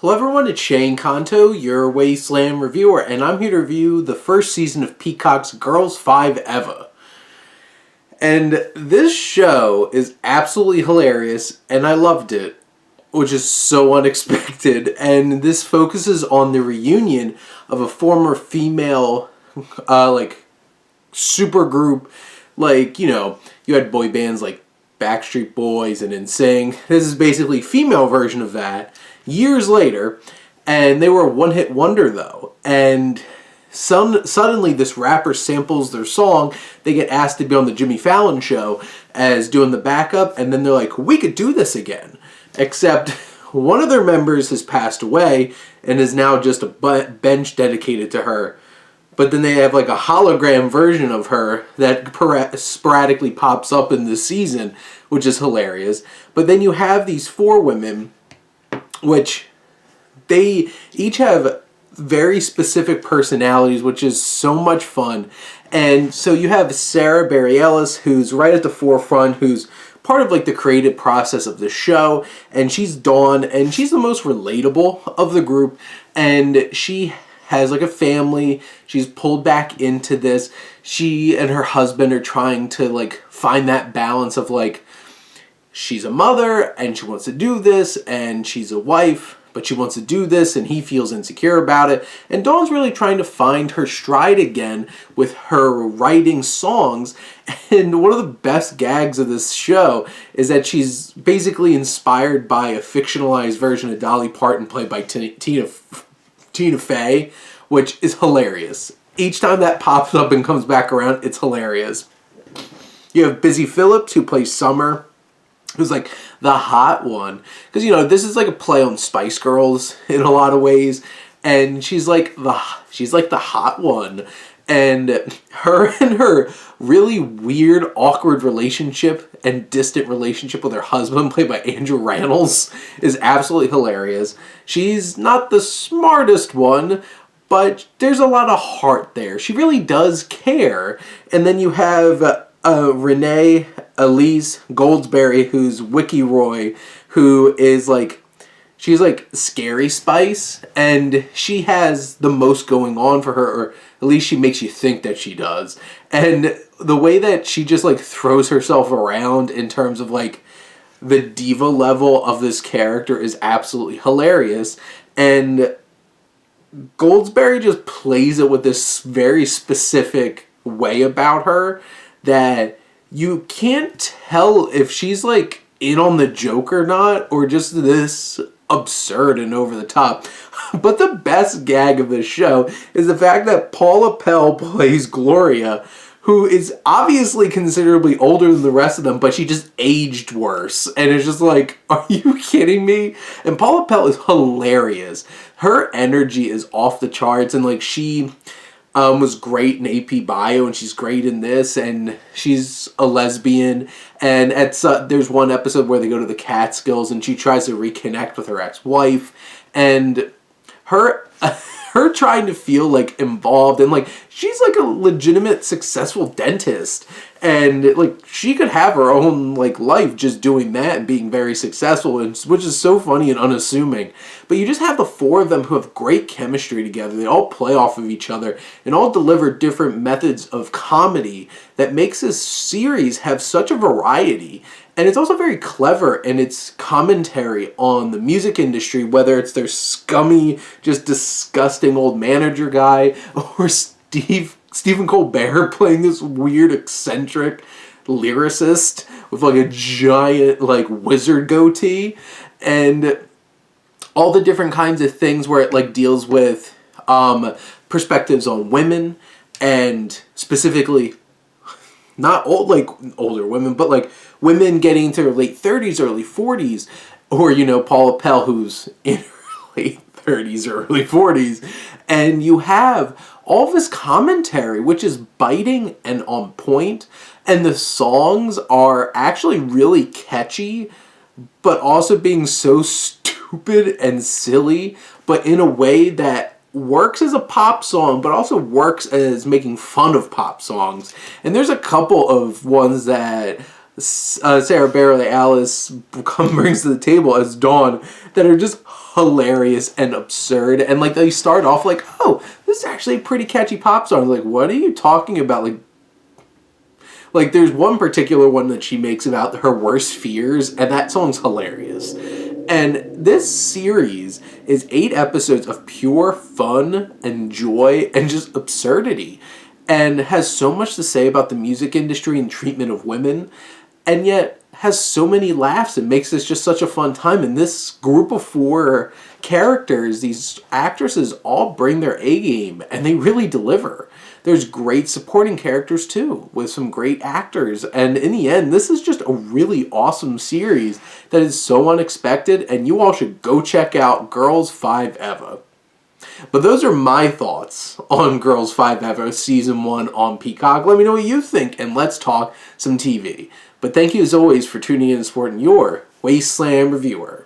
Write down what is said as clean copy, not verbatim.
Hello everyone, it's Shane Kanto, your Wasteland reviewer, and I'm here to review the first season of Peacock's Girls5eva. And this show is absolutely hilarious, and I loved it, which is so unexpected. And this focuses on the reunion of a former female, super group. You had boy bands like Backstreet Boys and NSYNC. This is basically a female version of that. Years later, and they were a one-hit wonder though, and suddenly this rapper samples their song. They get asked to be on the Jimmy Fallon show as doing the backup, and then they're like, we could do this again. Except one of their members has passed away and is now just a bench dedicated to her. But then they have like a hologram version of her that sporadically pops up in this season, which is hilarious. But then you have these four women, which they each have very specific personalities, which is so much fun. And so you have Sara Bareilles, who's right at the forefront, who's part of like the creative process of the show, and she's Dawn, and she's the most relatable of the group, and she has like a family. She's pulled back into this. She and her husband are trying to like find that balance of like, she's a mother and she wants to do this, and she's a wife, but she wants to do this, and he feels insecure about it. And Dawn's really trying to find her stride again with her writing songs. And one of the best gags of this show is that she's basically inspired by a fictionalized version of Dolly Parton played by Tina Fey, which is hilarious. Each time that pops up and comes back around, it's hilarious. You have Busy Phillips, who plays Summer, who's like the hot one. Because, this is like a play on Spice Girls in a lot of ways. And she's like the hot one. And her really weird, awkward relationship and distant relationship with her husband, played by Andrew Rannells, is absolutely hilarious. She's not the smartest one, but there's a lot of heart there. She really does care. And then you have Renee, Elise, Goldsberry, who's Wiki Roy, who is like, she's like Scary Spice, and she has the most going on for her, or at least she makes you think that she does. And the way that she just like throws herself around in terms of like the diva level of this character is absolutely hilarious. And Goldsberry just plays it with this very specific way about her that you can't tell if she's like in on the joke or not, or just this absurd and over the top. But the best gag of this show is the fact that Paula Pell plays Gloria, who is obviously considerably older than the rest of them, but she just aged worse. And it's just like, are you kidding me? And Paula Pell is hilarious. Her energy is off the charts, and like she was great in AP Bio, and she's great in this, and she's a lesbian. And there's one episode where they go to the Catskills, and she tries to reconnect with her ex-wife, and her trying to feel like involved, and like she's like a legitimate successful dentist, and like she could have her own like life just doing that and being very successful, which is so funny and unassuming. But you just have the four of them who have great chemistry together. They all play off of each other and all deliver different methods of comedy that makes this series have such a variety. And it's also very clever in its commentary on the music industry, whether it's their scummy, just disgusting old manager guy, or Stephen Colbert playing this weird, eccentric lyricist with like a giant like wizard goatee, and all the different kinds of things where it like deals with perspectives on women, and specifically not older women, but like women getting into their late 30s, early 40s, or Paula Pell, who's in her late 30s or early 40s, and you have all this commentary, which is biting and on point, and the songs are actually really catchy, but also being so stupid and silly, but in a way that works as a pop song, but also works as making fun of pop songs. And there's a couple of ones that Sara Bareilles brings to the table as Dawn that are just hilarious and absurd. And like they start off like, oh, this is actually a pretty catchy pop song. Like, what are you talking about? Like there's one particular one that she makes about her worst fears, and that song's hilarious. And this series is 8 episodes of pure fun and joy and just absurdity, and has so much to say about the music industry and treatment of women, and yet has so many laughs and makes this just such a fun time. And this group of 4 characters, these actresses all bring their A game, and they really deliver. There's great supporting characters too, with some great actors. And in the end, this is just a really awesome series that is so unexpected, and you all should go check out Girls5eva. But those are my thoughts on Girls5eva Season 1 on Peacock. Let me know what you think, and let's talk some TV. But thank you as always for tuning in and supporting your Wasteland reviewer.